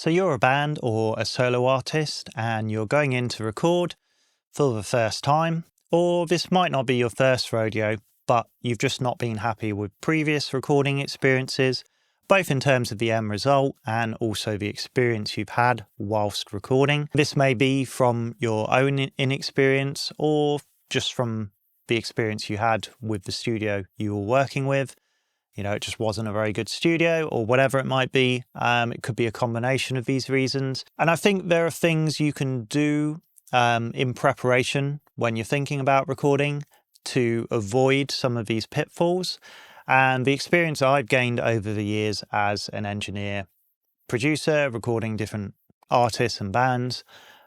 So you're a band or a solo artist and you're going in to record for the first time, or this might not be your first rodeo, but you've just not been happy with previous recording experiences, both in terms of the end result and also the experience you've had whilst recording. This may be from your own inexperience or just from the experience you had with the studio you were working with. It just wasn't a very good studio or whatever it might be. It could be a combination of these reasons. And I think there are things you can do in preparation when you're thinking about recording to avoid some of these pitfalls. And the experience I've gained over the years as an engineer, producer, recording different artists and bands,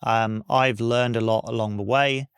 I've learned a lot along the way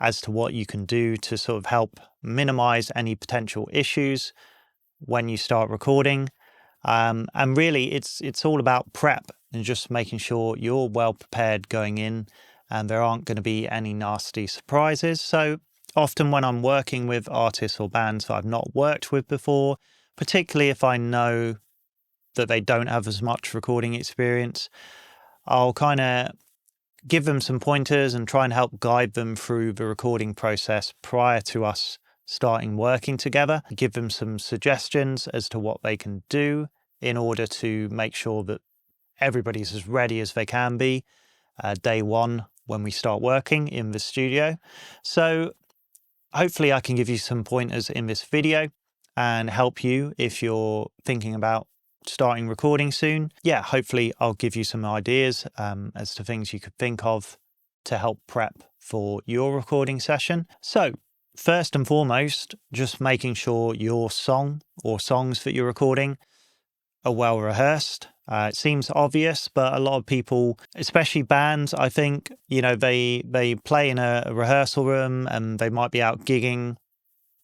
as to what you can do to sort of help minimize any potential issues when you start recording. And really it's all about prep and just making sure you're well prepared going in and there aren't going to be any nasty surprises. So often when I'm working with artists or bands that I've not worked with before, particularly if I know that they don't have as much recording experience, I'll kind of give them some pointers and try and help guide them through the recording process prior to us starting working together, give them some suggestions as to what they can do in order to make sure that everybody's as ready as they can be day one when we start working in the studio. So hopefully I can give you some pointers in this video and help you if you're thinking about starting recording soon. Yeah, hopefully I'll give you some ideas as to things you could think of to help prep for your recording session. So first and foremost, just making sure your song or songs that you're recording are well rehearsed. It seems obvious, but a lot of people, especially bands, I think, they play in a rehearsal room and they might be out gigging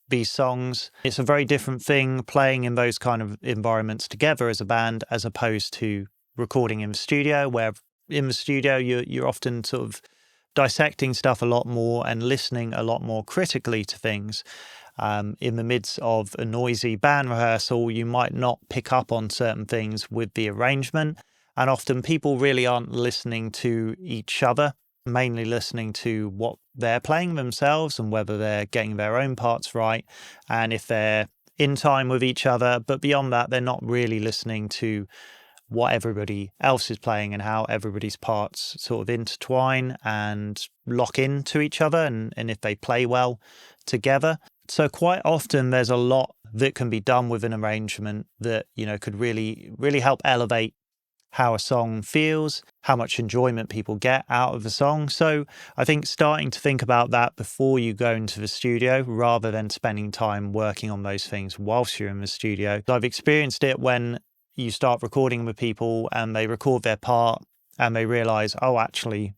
these songs. It's a very different thing playing in those kind of environments together as a band as opposed to recording in the studio, where in the studio you're often sort of dissecting stuff a lot more and listening a lot more critically to things. In the midst of a noisy band rehearsal, you might not pick up on certain things with the arrangement. And often people really aren't listening to each other, mainly listening to what they're playing themselves and whether they're getting their own parts right and if they're in time with each other. But beyond that, they're not really listening to what everybody else is playing and how everybody's parts sort of intertwine and lock into each other and if they play well together. So quite often there's a lot that can be done with an arrangement that, could really, really help elevate how a song feels, how much enjoyment people get out of the song. So I think starting to think about that before you go into the studio rather than spending time working on those things whilst you're in the studio. I've experienced it when you start recording with people and they record their part and they realize, oh, actually,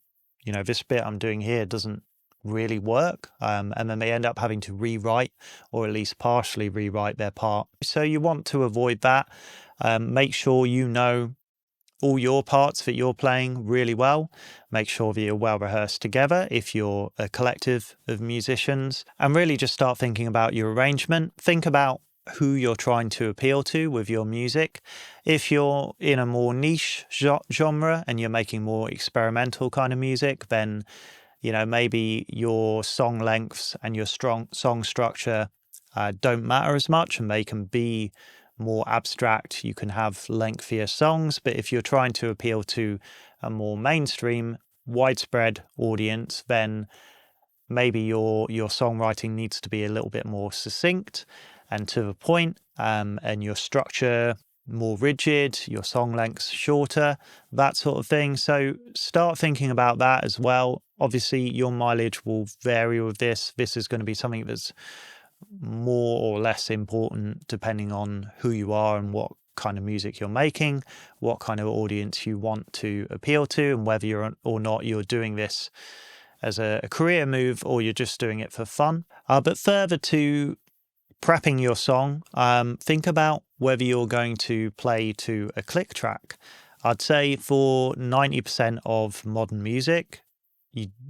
this bit I'm doing here doesn't really work. And then they end up having to rewrite or at least partially rewrite their part. So you want to avoid that. Make sure you know all your parts that you're playing really well. Make sure that you're well rehearsed together if you're a collective of musicians, and really just start thinking about your arrangement. Think about who you're trying to appeal to with your music. If you're in a more niche genre and you're making more experimental kind of music, then maybe your song lengths and your song structure don't matter as much and they can be more abstract. You can have lengthier songs. But if you're trying to appeal to a more mainstream, widespread audience, then maybe your songwriting needs to be a little bit more succinct and to the point, and your structure more rigid, your song lengths shorter, that sort of thing. So start thinking about that as well. Obviously, your mileage will vary with this. This is going to be something that's more or less important depending on who you are and what kind of music you're making, what kind of audience you want to appeal to, and whether you're or not you're doing this as a career move or you're just doing it for fun. But further to prepping your song, think about whether you're going to play to a click track. I'd say for 90% of modern music,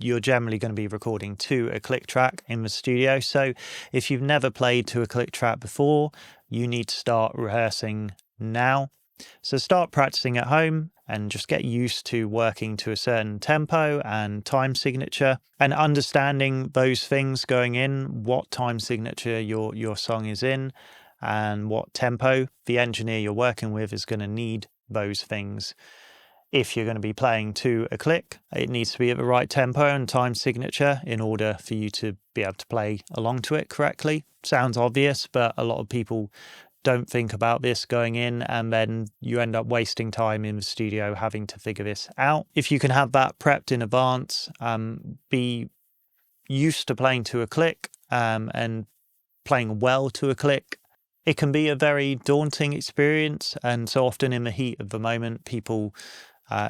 you're generally going to be recording to a click track in the studio. So if you've never played to a click track before, you need to start rehearsing now. So start practicing at home and just get used to working to a certain tempo and time signature, and understanding those things going in, what time signature your song is in and what tempo. The engineer you're working with is going to need those things. If you're going to be playing to a click, it needs to be at the right tempo and time signature in order for you to be able to play along to it correctly. Sounds obvious, but a lot of people don't think about this going in, and then you end up wasting time in the studio having to figure this out. If you can have that prepped in advance, be used to playing to a click and playing well to a click. It can be a very daunting experience, and so often in the heat of the moment, people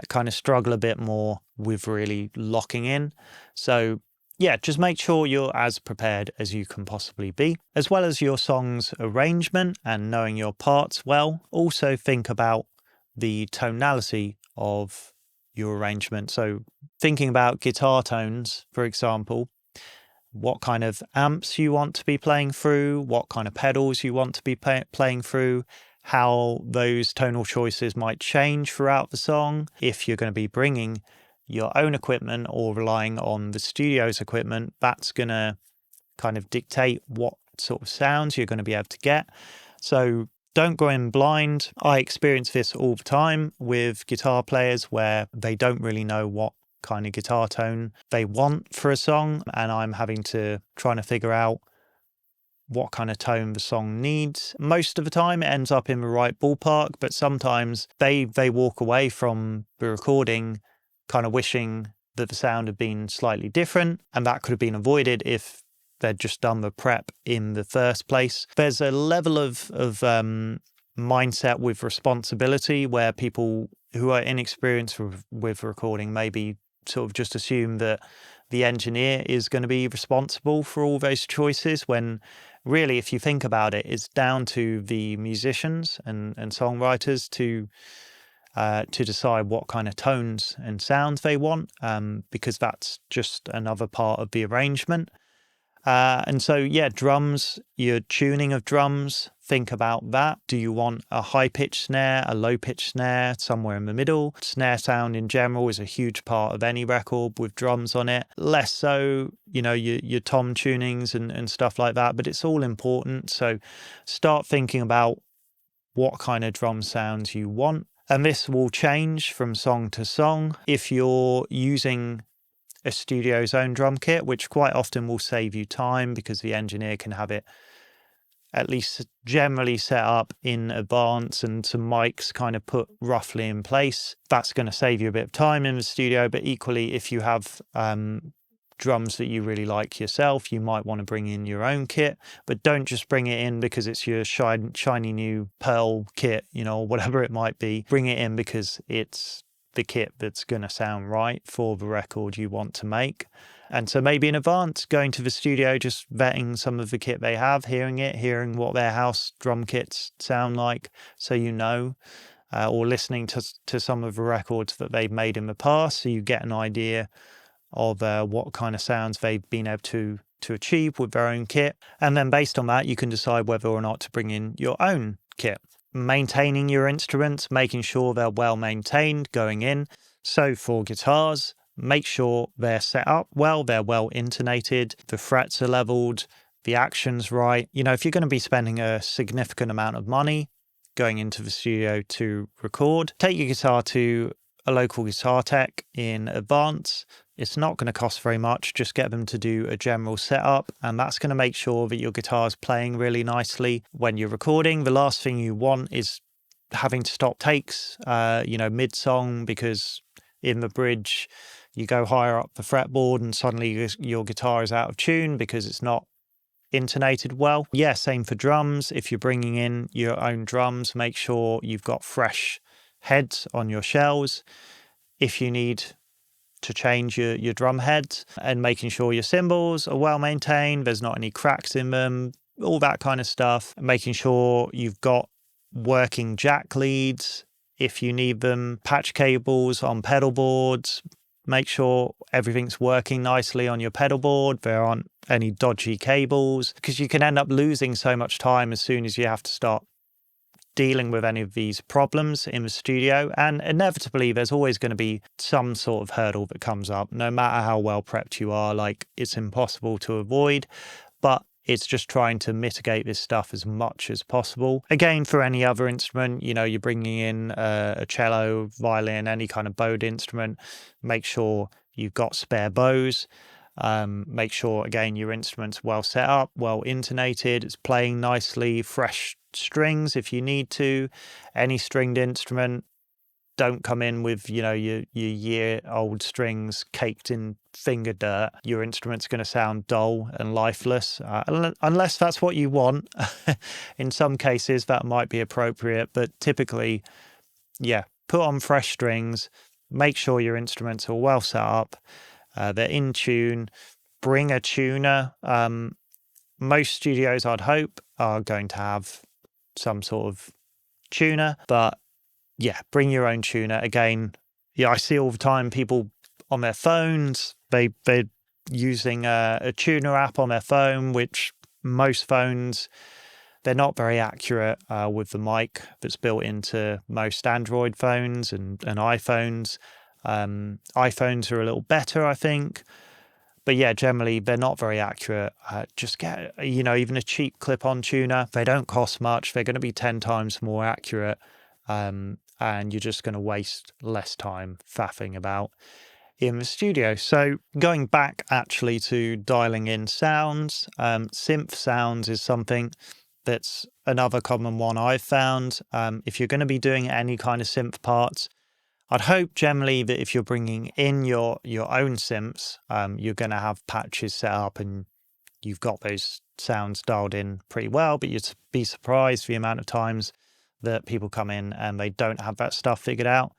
kind of struggle a bit more with really locking in. So yeah, just make sure you're as prepared as you can possibly be, as well as your song's arrangement and knowing your parts well. Also think about the tonality of your arrangement. So thinking about guitar tones, for example, what kind of amps you want to be playing through, what kind of pedals you want to be playing through, how those tonal choices might change throughout the song. If you're going to be bringing your own equipment or relying on the studio's equipment, that's going to kind of dictate what sort of sounds you're going to be able to get. So don't go in blind. I experience this all the time with guitar players where they don't really know what kind of guitar tone they want for a song, and I'm having to try to figure out what kind of tone the song needs. Most of the time it ends up in the right ballpark, but sometimes they walk away from the recording kind of wishing that the sound had been slightly different, and that could have been avoided if they'd just done the prep in the first place. There's a level of mindset with responsibility where people who are inexperienced with recording maybe sort of just assume that the engineer is going to be responsible for all those choices, when really, if you think about it, it's down to the musicians and songwriters to decide what kind of tones and sounds they want, because that's just another part of the arrangement. And so, yeah, drums, your tuning of drums, think about that. Do you want a high-pitched snare, a low-pitched snare, somewhere in the middle? Snare sound in general is a huge part of any record with drums on it. Less so, your tom tunings and stuff like that, but it's all important. So start thinking about what kind of drum sounds you want. And this will change from song to song. If you're using a studio's own drum kit, which quite often will save you time because the engineer can have it at least generally set up in advance and some mics kind of put roughly in place. That's going to save you a bit of time in the studio, but equally if you have drums that you really like yourself, you might want to bring in your own kit, but don't just bring it in because it's your shiny new Pearl kit, or whatever it might be. Bring it in because it's the kit that's going to sound right for the record you want to make. And so maybe in advance, going to the studio, just vetting some of the kit they have, hearing what their house drum kits sound like, so or listening to some of the records that they've made in the past, so you get an idea of what kind of sounds they've been able to achieve with their own kit. And then based on that, you can decide whether or not to bring in your own kit. Maintaining your instruments, making sure they're well maintained going in. So for guitars, make sure they're set up well, they're well intonated, the frets are leveled, the action's right. If you're going to be spending a significant amount of money going into the studio to record, take your guitar to a local guitar tech in advance. It's not going to cost very much. Just get them to do a general setup, and that's going to make sure that your guitar is playing really nicely when you're recording. The last thing you want is having to stop takes, mid-song, because in the bridge you go higher up the fretboard and suddenly your guitar is out of tune because it's not intonated well. Yeah, same for drums. If you're bringing in your own drums, make sure you've got fresh heads on your shells. If you need to change your drum heads, and making sure your cymbals are well maintained, there's not any cracks in them, all that kind of stuff. Making sure you've got working jack leads if you need them, patch cables on pedal boards. Make sure everything's working nicely on your pedal board. There aren't any dodgy cables, because you can end up losing so much time as soon as you have to start dealing with any of these problems in the studio, and inevitably there's always going to be some sort of hurdle that comes up, no matter how well prepped you are. Like, it's impossible to avoid, but it's just trying to mitigate this stuff as much as possible. Again, for any other instrument, you're bringing in a cello, violin, any kind of bowed instrument, make sure you've got spare bows. Make sure, again, your instrument's well set up, well intonated, it's playing nicely, fresh strings if you need to. Any stringed instrument, don't come in with, your year-old strings caked in finger dirt. Your instrument's going to sound dull and lifeless, unless that's what you want. In some cases, that might be appropriate, but typically, put on fresh strings, make sure your instruments are well set up, they're in tune, bring a tuner. Most studios, I'd hope, are going to have some sort of tuner, but bring your own tuner. Again, I see all the time people on their phones, they're using a tuner app on their phone, which most phones, they're not very accurate with the mic that's built into most Android phones and iPhones. iPhones are a little better, I think. But generally, they're not very accurate. Just get, even a cheap clip-on tuner. They don't cost much. They're going to be 10 times more accurate. And you're just going to waste less time faffing about in the studio. So going back actually to dialing in sounds, synth sounds is something that's another common one I've found. If you're going to be doing any kind of synth parts, I'd hope generally that if you're bringing in your own synths, you're going to have patches set up and you've got those sounds dialed in pretty well, but you'd be surprised the amount of times that people come in and they don't have that stuff figured out.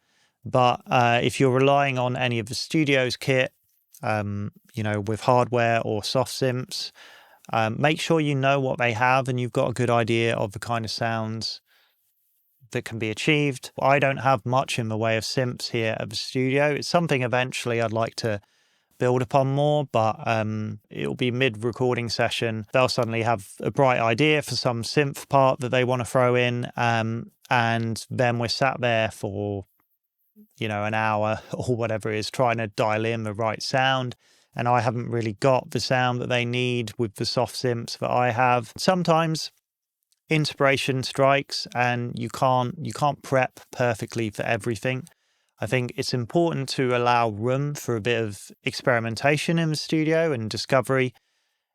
But if you're relying on any of the studio's kit, with hardware or soft synths, make sure you know what they have and you've got a good idea of the kind of sounds that can be achieved. I don't have much in the way of synths here at the studio. It's something eventually I'd like to build upon more, but it'll be mid-recording session. They'll suddenly have a bright idea for some synth part that they want to throw in, and then we're sat there for, an hour or whatever it is, trying to dial in the right sound. And I haven't really got the sound that they need with the soft synths that I have. Sometimes inspiration strikes and you can't prep perfectly for everything. I think it's important to allow room for a bit of experimentation in the studio and discovery.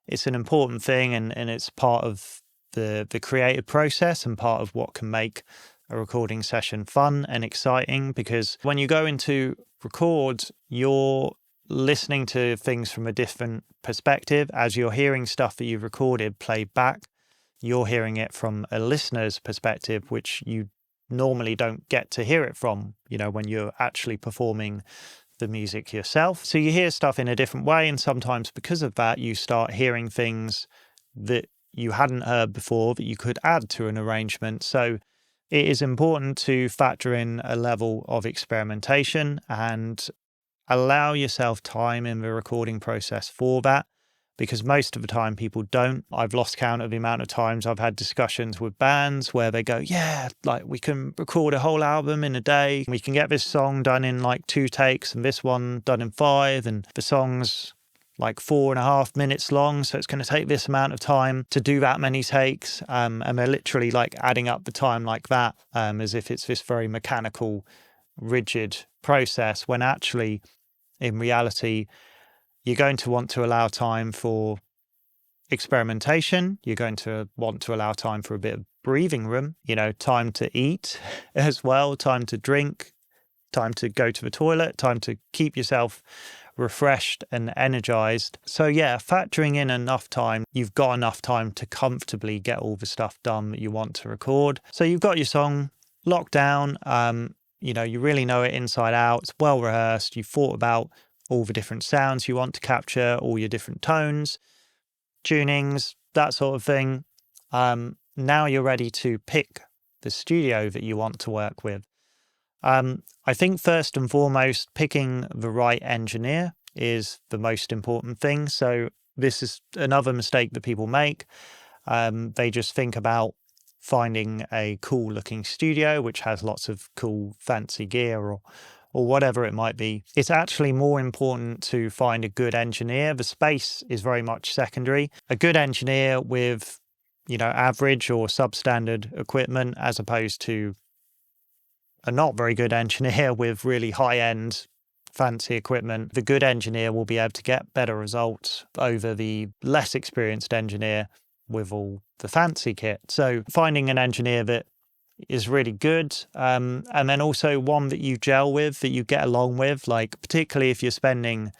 It's an important thing and it's part of the creative process and part of what can make a recording session fun and exciting, because when you go into record, you're listening to things from a different perspective. As you're hearing stuff that you've recorded played back, you're hearing it from a listener's perspective, which you normally don't get to hear it from, when you're actually performing the music yourself. So you hear stuff in a different way, and sometimes because of that, you start hearing things that you hadn't heard before that you could add to an arrangement. So it is important to factor in a level of experimentation and allow yourself time in the recording process for that, because most of the time people don't. I've lost count of the amount of times I've had discussions with bands where they go, we can record a whole album in a day. We can get this song done in 2 takes and this one done in 5, and the song's 4.5 minutes long, so it's going to take this amount of time to do that many takes. And they're literally adding up the time like that, as if it's this very mechanical, rigid process, when actually, in reality, you're going to want to allow time for experimentation. You're going to want to allow time for a bit of breathing room, time to eat as well, time to drink, time to go to the toilet, time to keep yourself refreshed and energized. So factoring in enough time, you've got enough time to comfortably get all the stuff done that you want to record. So you've got your song locked down, you really know it inside out, it's well rehearsed, you've thought about all the different sounds you want to capture, all your different tones, tunings, that sort of thing. Now you're ready to pick the studio that you want to work with. I think first and foremost, picking the right engineer is the most important thing. So this is another mistake that people make. They just think about finding a cool looking studio which has lots of cool fancy gear or whatever it might be. It's actually more important to find a good engineer. The space is very much secondary. A good engineer with, average or substandard equipment, as opposed to a not very good engineer with really high-end fancy equipment. The good engineer will be able to get better results over the less experienced engineer with all the fancy kit. So finding an engineer that is really good, and then also one that you gel with, that you get along with, like particularly if you're spending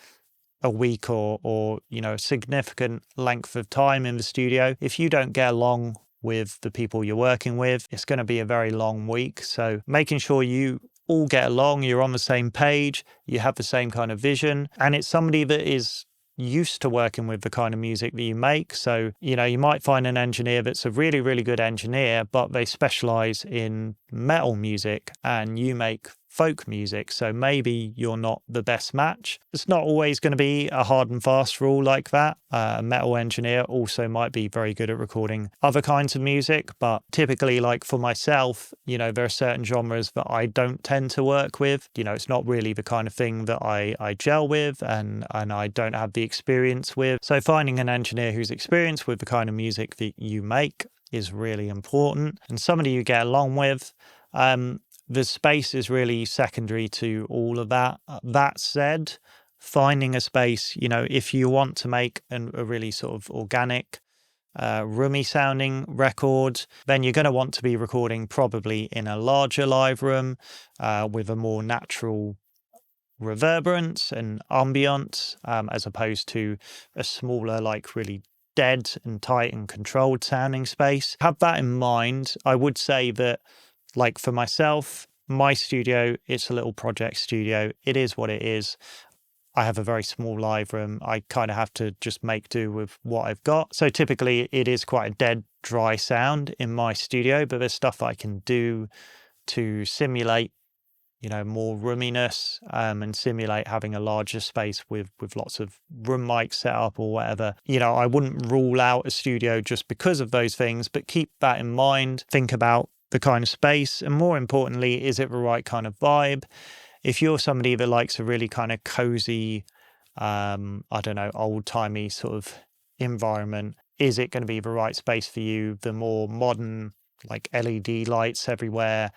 a week or a significant length of time in the studio. If you don't get along with the people you're working with, it's going to be a very long week. So making sure you all get along, you're on the same page, you have the same kind of vision, and it's somebody that is used to working with the kind of music that you make. So, you might find an engineer that's a really, really good engineer, but they specialize in metal music and you make folk music. So maybe you're not the best match. It's not always going to be a hard and fast rule like that. A metal engineer also might be very good at recording other kinds of music, but typically, like for myself, there are certain genres that I don't tend to work with. It's not really the kind of thing that I gel with and I don't have the experience with. So finding an engineer who's experienced with the kind of music that you make is really important, and somebody you get along with. The space is really secondary to all of that. That said, finding a space, if you want to make a really sort of organic, roomy sounding record, then you're going to want to be recording probably in a larger live room with a more natural reverberance and ambience, as opposed to a smaller, like really dead and tight and controlled sounding space. Have that in mind. I would say that, like for myself, my studio, it's a little project studio. It is what it is. I have a very small live room. I kind of have to just make do with what I've got. So typically it is quite a dead, dry sound in my studio, but there's stuff I can do to simulate, more roominess, and simulate having a larger space with lots of room mics set up or whatever. I wouldn't rule out a studio just because of those things, but keep that in mind. Think about the kind of space, and more importantly, is it the right kind of vibe? If you're somebody that likes a really kind of cozy, old-timey sort of environment, is it going to be the right space for you? The more modern, like LED lights everywhere,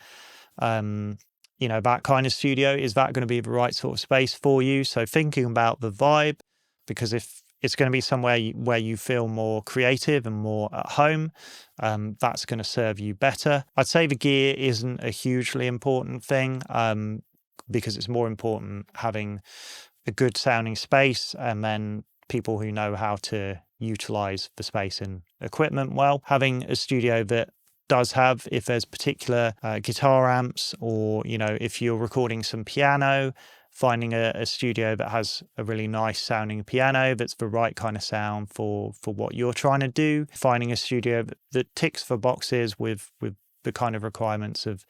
that kind of studio, is that going to be the right sort of space for you? So thinking about the vibe, because if it's going to be somewhere where you feel more creative and more at home, that's going to serve you better. I'd say the gear isn't a hugely important thing, because it's more important having a good sounding space and then people who know how to utilize the space and equipment well. Having a studio that does have, if there's particular guitar amps, or if you're recording some piano, finding a studio that has a really nice sounding piano that's the right kind of sound for what you're trying to do. Finding a studio that ticks the boxes with the kind of requirements of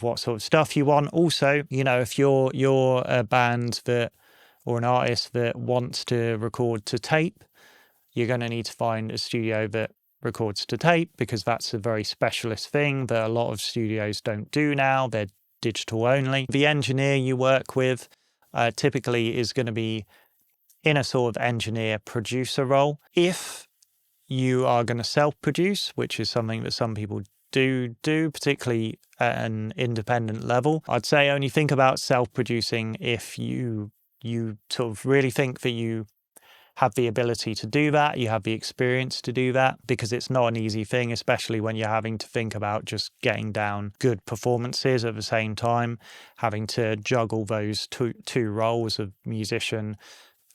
what sort of stuff you want. Also, if you're a band that, or an artist that wants to record to tape, you're going to need to find a studio that records to tape, because that's a very specialist thing that a lot of studios don't do now. They're digital only. The engineer you work with typically is going to be in a sort of engineer producer role. If you are going to self-produce, which is something that some people do, particularly at an independent level, I'd say only think about self-producing if you sort of really think that you have the ability to do that, you have the experience to do that, because it's not an easy thing, especially when you're having to think about just getting down good performances at the same time, having to juggle those two roles of musician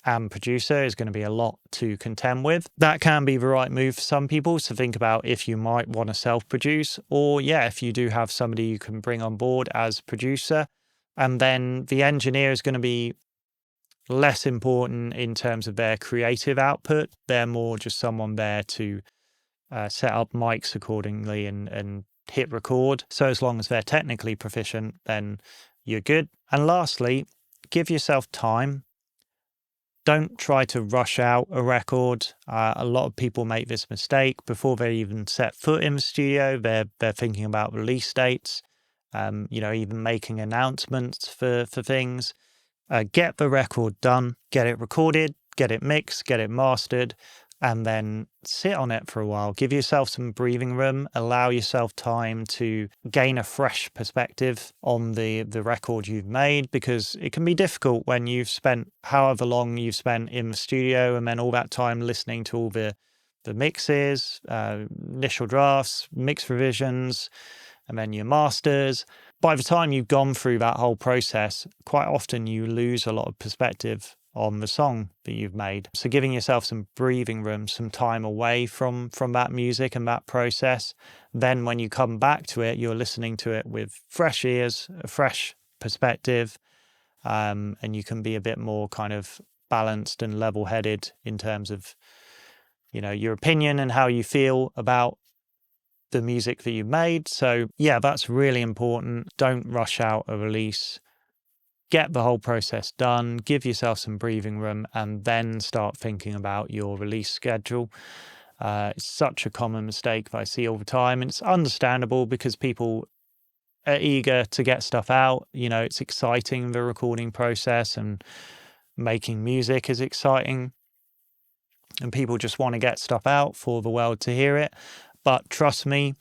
and producer is going to be a lot to contend with. That can be the right move for some people, so think about if you might want to self-produce, or if you do have somebody you can bring on board as producer. And then the engineer is going to be less important in terms of their creative output. They're more just someone there to set up mics accordingly and hit record. So as long as they're technically proficient, then you're good. And lastly, give yourself time. Don't try to rush out a record. A lot of people make this mistake before they even set foot in the studio. They're thinking about release dates, even making announcements for things. Get the record done, get it recorded, get it mixed, get it mastered, and then sit on it for a while. Give yourself some breathing room, allow yourself time to gain a fresh perspective on the record you've made, because it can be difficult when you've spent however long you've spent in the studio and then all that time listening to all the mixes, initial drafts, mix revisions, and then your masters. By the time you've gone through that whole process, quite often you lose a lot of perspective on the song that you've made. So giving yourself some breathing room, some time away from that music and that process, then when you come back to it, you're listening to it with fresh ears, a fresh perspective, and you can be a bit more kind of balanced and level-headed in terms of, your opinion and how you feel about the music that you've made. So yeah, that's really important. Don't rush out a release. Get the whole process done, give yourself some breathing room, and then start thinking about your release schedule. It's such a common mistake that I see all the time, and it's understandable because people are eager to get stuff out. It's exciting, the recording process, and making music is exciting, and people just want to get stuff out for the world to hear it. But trust me,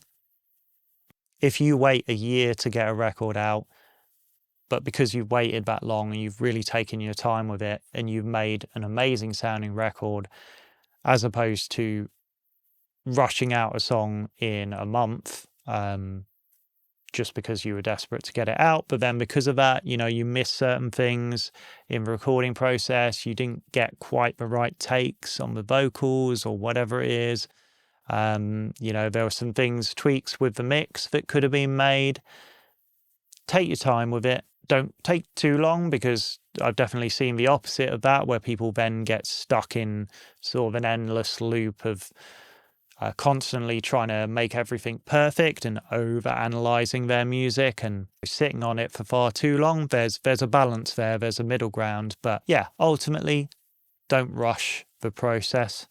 if you wait a year to get a record out, but because you've waited that long and you've really taken your time with it and you've made an amazing sounding record, as opposed to rushing out a song in a month, just because you were desperate to get it out. But then because of that, you miss certain things in the recording process. You didn't get quite the right takes on the vocals or whatever it is. There were some tweaks with the mix that could have been made. Take your time with it. Don't take too long, because I've definitely seen the opposite of that, where people then get stuck in sort of an endless loop of constantly trying to make everything perfect and over-analysing their music and sitting on it for far too long. There's a balance there. There's a middle ground. But yeah, ultimately, don't rush the process.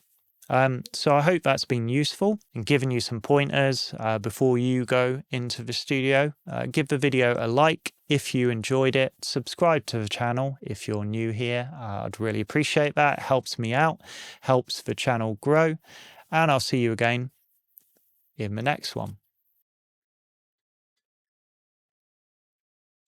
So I hope that's been useful and given you some pointers before you go into the studio. Give the video a like if you enjoyed it. Subscribe to the channel if you're new here. I'd really appreciate that. It helps me out, helps the channel grow. And I'll see you again in the next one.